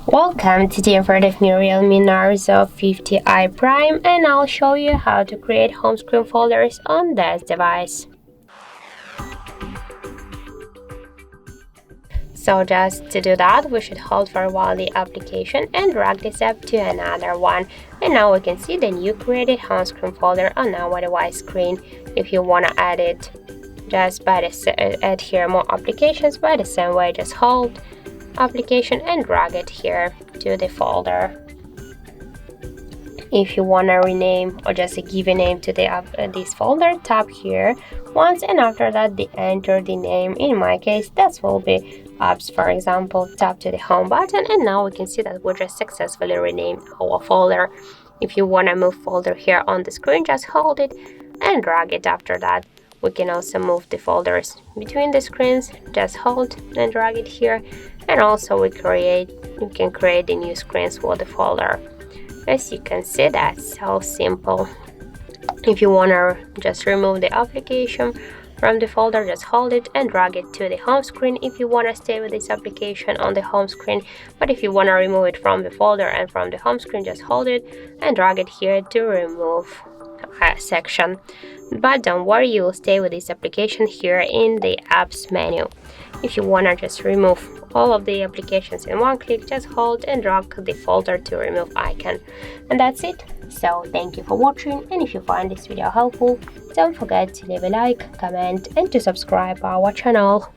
Welcome, today in front of me Realme Narzo 50i Prime, and I'll show you how to create home screen folders on this device. So just to do that, we should hold for a while the application and drag this app to another one. And now we can see the new created home screen folder on our device screen. If you want to add it, just add here more applications by the same way, just hold application and drag it here to the folder. If you want to rename or just give a name to this folder, tap here once, and after that enter the name. In my case, that will be apps, for example. Tap to the home button, and now we can see that we just successfully renamed our folder. If you want to move folder here on the screen, just hold it and drag it. After that, we can also move the folders between the screens, just hold and drag it here, and also you can create the new screens for the folder. As you can see, that's so simple. If you want to just remove the application from the folder, just hold it and drag it to the home screen if you want to stay with this application on the home screen. But if you want to remove it from the folder and from the home screen, just hold it and drag it here to remove a section. But don't worry, you will stay with this application here in the apps menu. If you want to just remove all of the applications in one click, just hold and drag the folder to remove icon. And that's it. So thank you for watching, and if you find this video helpful, don't forget to leave a like, comment and to subscribe our channel.